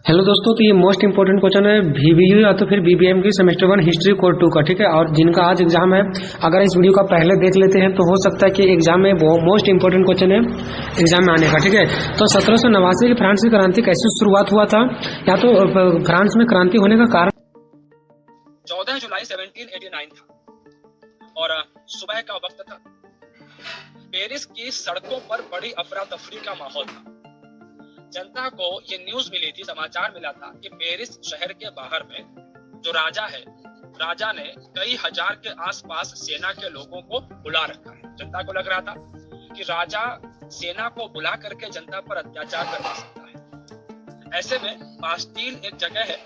Hello दोस्तों, तो ये मोस्ट इंपोर्टेंट क्वेश्चन है VBU या तो फिर BBM की सेमेस्टर 1 हिस्ट्री कोर 2 का। ठीक है, और जिनका आज एग्जाम है, अगर इस वीडियो का पहले देख लेते हैं तो हो सकता है कि एग्जाम में मोस्ट इंपोर्टेंट क्वेश्चन है एग्जाम में आने का। ठीक है, तो 1789 की फ्रांस की क्रांति कैसे शुरुआत हुआ था, या तो फ्रांस में क्रांति होने का कारण 14 जुलाई 1789 था और सुबह का वक्त था। पेरिस की सड़कों पर बड़ी अफरा तफरी का माहौल था। जनता को ये न्यूज मिली थी, समाचार मिला था कि पेरिस शहर के बाहर में जो राजा है, राजा ने कई हजार के आसपास सेना के लोगों को बुला रखा है। जनता को लग रहा था कि राजा सेना को बुला करके जनता पर अत्याचार करवा सकता है। ऐसे में बास्टील एक जगह है।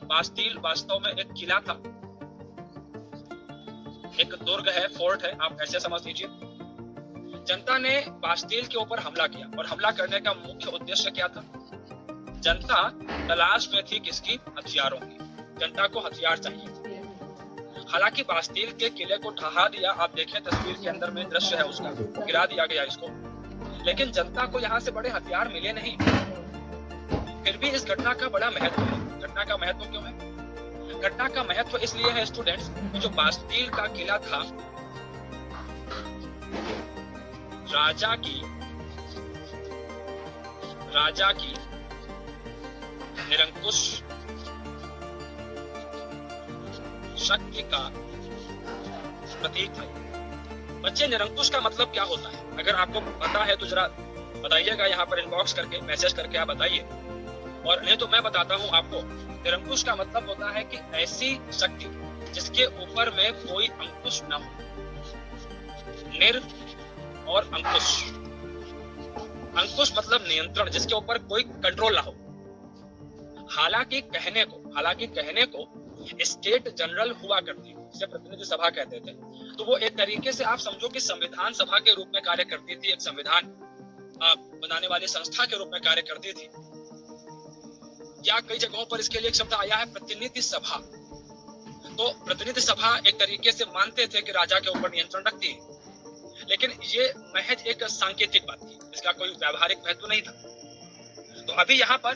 बास्टील वास्तव में एक किला था, एक दुर्ग है, फोर्ट है, आप ऐसे समझ लीजिए। जनता ने बास्टील के ऊपर हमला किया और हमला करने का मुख्य उद्देश्य क्या था? जनता तलाश में थी किसकी? हथियारों की। जनता को हथियार चाहिए। हालांकि बास्टील के किले को ढहा दिया, आप देखें तस्वीर के अंदर में दृश्य है उसका, गिरा दिया गया इसको, लेकिन जनता को यहाँ से बड़े हथियार मिले नहीं। फिर भी इस घटना का बड़ा महत्व है। घटना का महत्व क्यों है? घटना का महत्व इसलिए है स्टूडेंट्स, जो बास्टील का किला था राजा की निरंकुश शक्ति का प्रतीक है। बच्चे, निरंकुश का मतलब क्या होता है? अगर आपको पता है तो जरा बताइएगा, यहाँ पर इनबॉक्स करके, मैसेज करके आप बताइए, और नहीं तो मैं बताता हूँ आपको। निरंकुश का मतलब होता है कि ऐसी शक्ति जिसके ऊपर में कोई अंकुश न हो। निर और अंकुश। अंकुश मतलब नियंत्रण, जिसके ऊपर कोई कंट्रोल ना हो। हालांकि कहने को स्टेट जनरल हुआ करती, जिसे प्रतिनिधि सभा कहते थे, तो वो एक तरीके से आप समझो कि संविधान सभा के रूप में कार्य करती थी, एक संविधान बनाने वाली संस्था के रूप में कार्य करती थी। या कई जगहों पर इसके लिए एक शब्द आया है, प्रतिनिधि सभा। तो प्रतिनिधि सभा एक तरीके से मानते थे कि राजा के ऊपर नियंत्रण रखती है, लेकिन ये महज एक सांकेतिक बात थी, इसका कोई व्यावहारिक महत्व नहीं था। तो अभी यहाँ पर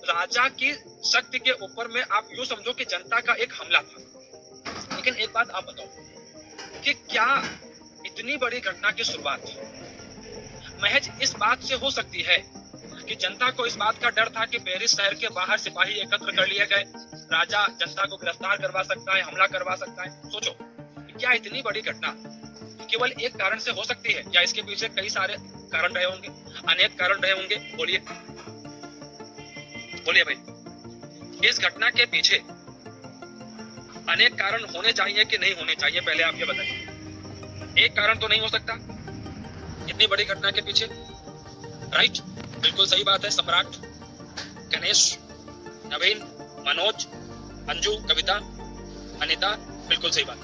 राजा की शक्ति के ऊपर में आप यूं समझो कि जनता का एक हमला था। लेकिन एक बात आप बताओ कि क्या इतनी बड़ी घटना की शुरुआत महज इस बात से हो सकती है कि जनता को इस बात का डर था कि पेरिस शहर के बाहर सिपाही एकत्र कर लिए गए, राजा जनता को गिरफ्तार करवा सकता है, हमला करवा सकता है? सोचो, क्या इतनी बड़ी घटना केवल एक कारण से हो सकती है, या इसके पीछे कई सारे कारण रहे होंगे, अनेक कारण रहे होंगे? बोलिए भाई, इस घटना के पीछे अनेक कारण होने चाहिए कि नहीं होने चाहिए? पहले आप ये बताइए। एक कारण तो नहीं हो सकता इतनी बड़ी घटना के पीछे? राइट, बिल्कुल सही बात है। सम्राट, गणेश, नवीन, मनोज, अंजू, कविता, अनिता, बिल्कुल सही बात,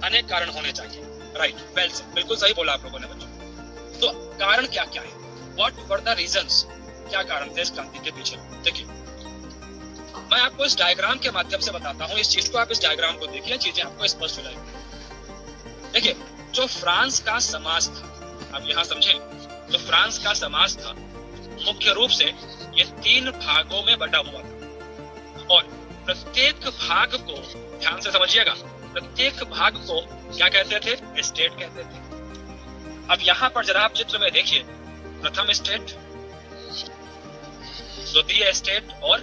अनेक कारण होने चाहिए। राइट, वेल सेड, बिल्कुल सही बोला आप लोगों ने बच्चों। तो कारण क्या क्या है? What were the reasons? क्या कारण थे इस क्रांति के पीछे? देखिए, मैं आपको इस डायग्राम के माध्यम से बताता हूँ इस चीज को। आप इस डायग्राम को देखिए, चीजें आपको स्पष्ट हो जाएगी। देखिए, जो फ्रांस का समाज था, आप यहाँ समझें, जो फ्रांस का समाज था मुख्य रूप से ये 3 भागों में बटा हुआ था, और प्रत्येक भाग को ध्यान से समझिएगा, प्रत्येक भाग को क्या कहते थे? स्टेट कहते थे। अब यहाँ पर जरा आप चित्र में देखिए, प्रथम स्टेट, द्वितीय स्टेट और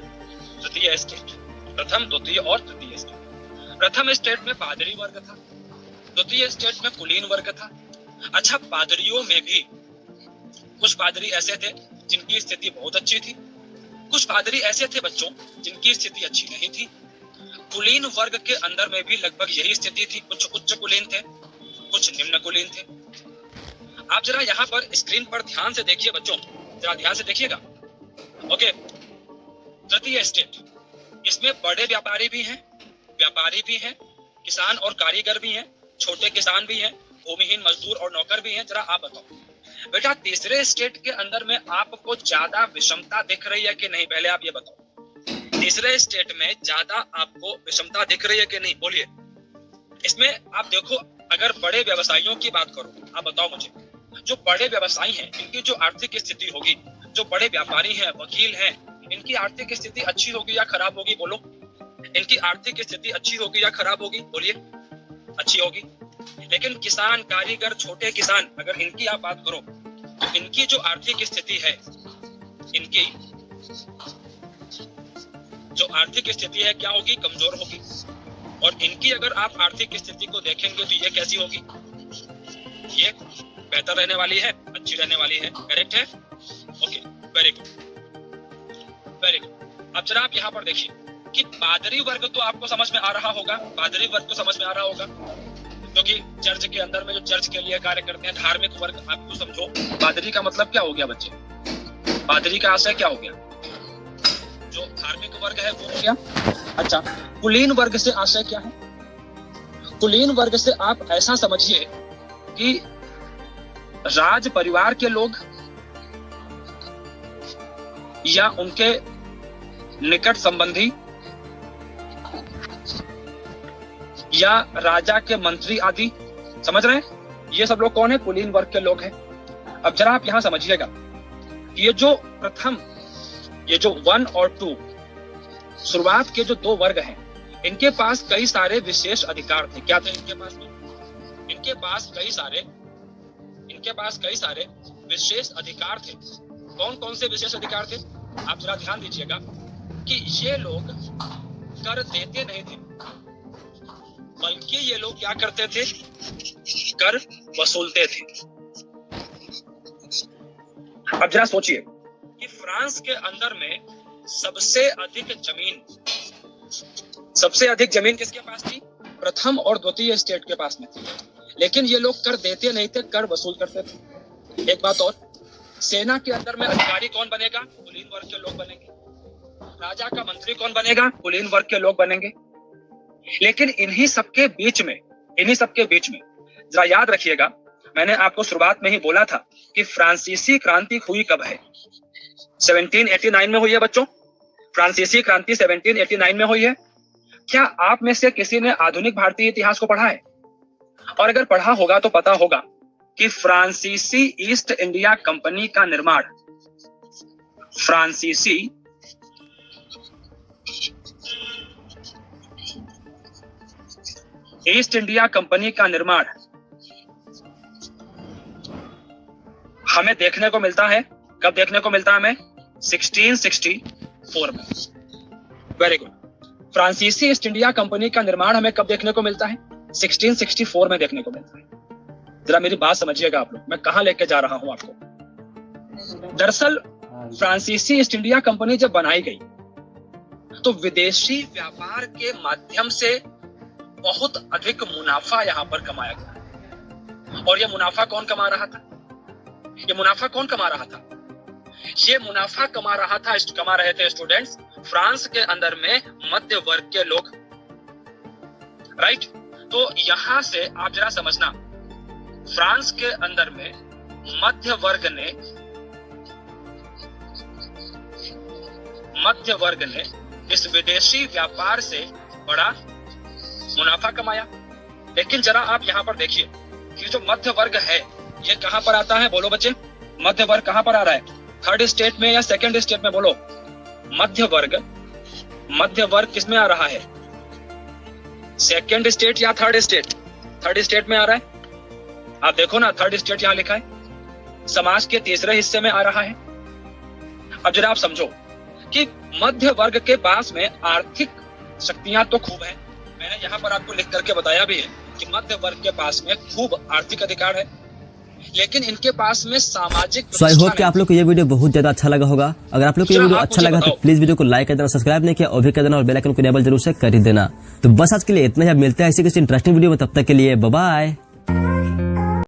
तृतीय स्टेट। प्रथम, द्वितीय और तृतीय स्टेट। प्रथम स्टेट में पादरी वर्ग था, द्वितीय स्टेट में कुलीन वर्ग था। अच्छा, पादरियों में भी कुछ पादरी ऐसे थे जिनकी स्थिति बहुत अच्छी थी, कुछ पादरी ऐसे थे बच्चों जिनकी स्थिति अच्छी नहीं थी। कुलीन वर्ग के अंदर में भी लगभग यही स्थिति थी, कुछ उच्च कुलीन थे, कुछ निम्न कुलीन थे। आप जरा यहाँ पर स्क्रीन पर ध्यान से देखिए बच्चों, जरा ध्यान से देखिएगा। ओके, तृतीय स्टेट, इसमें बड़े व्यापारी भी हैं, किसान और कारीगर भी हैं, छोटे किसान भी हैं, भूमिहीन मजदूर और नौकर भी हैं। जरा आप बताओ बेटा, तीसरे स्टेट के अंदर में आपको ज्यादा विषमता दिख रही है कि नहीं? पहले आप ये बताओ, तीसरे स्टेट में ज्यादा आपको विषमता दिख रही है कि नहीं? बोलिए। इसमें आप देखो, अगर बड़े व्यवसायियों की बात करो, आप बताओ मुझे, जो बड़े व्यवसायी हैं, इनकी जो आर्थिक स्थिति होगी, जो बड़े व्यापारी हैं, वकील हैं, इनकी आर्थिक स्थिति अच्छी होगी या खराब होगी? बोलो। इनकी आर्थिक स्थिति अच्छी होगी या खराब होगी? बोलिए। अच्छी होगी। लेकिन किसान, कारीगर, छोटे किसान, अगर इनकी आप बात करो तो इनकी जो आर्थिक स्थिति है, इनकी जो आर्थिक स्थिति है क्या होगी? कमजोर होगी। और इनकी अगर आप आर्थिक स्थिति को देखेंगे तो ये कैसी होगी? ये बेहतर रहने वाली है, अच्छी रहने वाली है। करेक्ट है? Okay, very good, very good. अब जरा आप यहाँ पर देखिए कि पादरी वर्ग तो आपको समझ में आ रहा होगा, पादरी वर्ग तो समझ में आ रहा होगा, क्योंकि चर्च के अंदर में जो चर्च के लिए कार्य करते हैं, धार्मिक वर्ग। आपको समझो पादरी का मतलब क्या हो गया बच्चे? पादरी का आशय क्या हो गया? जो धार्मिक वर्ग है वो हो गया। अच्छा, कुलीन वर्ग से आशय क्या है? कुलीन वर्ग से आप ऐसा समझिए कि राज परिवार के लोग या उनके निकट संबंधी या राजा के मंत्री आदि, समझ रहे हैं? ये सब लोग कौन है? कुलीन वर्ग के लोग हैं। अब जरा आप यहां समझिएगा, ये जो प्रथम, ये जो 1 और 2 शुरुआत के जो 2 वर्ग हैं, इनके पास कई सारे विशेष अधिकार थे। क्या थे इनके पास में? इनके पास कई सारे विशेष अधिकार थे। कौन कौन से विशेष अधिकार थे? आप जरा ध्यान दीजिएगा कि ये लोग कर देते नहीं थे, बल्कि ये लोग क्या करते थे? कर वसूलते थे। अब जरा सोचिए कि फ्रांस के अंदर में सबसे अधिक जमीन किसके पास थी? प्रथम और द्वितीय स्टेट के पास में थी। लेकिन ये लोग कर देते नहीं थे, कर वसूल करते थे। एक बात और, सेना के अंदर में अधिकारी कौन बनेगा? कुलीन वर्ग के लोग बनेंगे। राजा का मंत्री कौन बनेगा? कुलीन वर्ग के लोग बनेंगे। लेकिन इन्हीं सबके बीच में जरा याद रखिएगा, मैंने आपको शुरुआत में ही बोला था कि फ्रांसीसी क्रांति हुई कब है? 1789 में हुई है बच्चों। फ्रांसीसी क्रांति 1789 में हुई है। क्या आप में से किसी ने आधुनिक भारतीय इतिहास को पढ़ा है? और अगर पढ़ा होगा तो पता होगा कि फ्रांसीसी ईस्ट इंडिया कंपनी का निर्माण, फ्रांसीसी ईस्ट इंडिया कंपनी का निर्माण हमें देखने को मिलता है, कब देखने को मिलता है हमें? 1664 में। Very good. फ्रांसीसी ईस्ट इंडिया कंपनी का निर्माण हमें कब देखने को मिलता है? 1664 में देखने को मिलता है। जरा मेरी बात समझिएगा आप लोग, मैं कहां लेके जा रहा हूं आपको। दरअसल फ्रांसीसी ईस्ट इंडिया कंपनी जब बनाई गई तो विदेशी व्यापार के माध्यम से बहुत अधिक मुनाफा यहां पर कमाया गया। और यह मुनाफा कौन कमा रहा था? ये मुनाफा कमा रहे थे स्टूडेंट्स, फ्रांस के अंदर में मध्य वर्ग के लोग। राइट? तो यहां से आप जरा समझना, फ्रांस के अंदर में मध्य वर्ग ने इस विदेशी व्यापार से बड़ा मुनाफा कमाया। लेकिन जरा आप यहां पर देखिए कि जो मध्य वर्ग है ये कहां पर आता है? बोलो बच्चे, मध्य वर्ग कहां पर आ रहा है? 3rd स्टेट में या 2nd स्टेट में? बोलो। मध्य वर्ग किसमें आ रहा है? 2nd स्टेट या 3rd स्टेट? 3rd स्टेट में आ रहा है। आप देखो ना, 3rd स्टेट यहां लिखा है, समाज के तीसरे हिस्से में आ रहा है। अब जरा आप समझो कि मध्य वर्ग के पास में आर्थिक शक्तियां तो खूब है। मैंने यहाँ पर आपको लिख करके बताया भी है कि मध्य वर्ग के पास में खूब आर्थिक अधिकार है, लेकिन इनके पास में सामाजिक। आई होप कि आप लोग को ये वीडियो बहुत ज्यादा अच्छा लगा होगा। अगर आप लोग को ये वीडियो अच्छा लगा तो प्लीज वीडियो को लाइक कर देना, सब्सक्राइब नहीं किया और भी कर देना, और बेल आइकन को इनेबल जरूर से कर ही देना। तो बस आज के लिए इतना ही। मिलते हैं ऐसी किसी इंटरेस्टिंग वीडियो में, तब तक के लिए बाय बाय।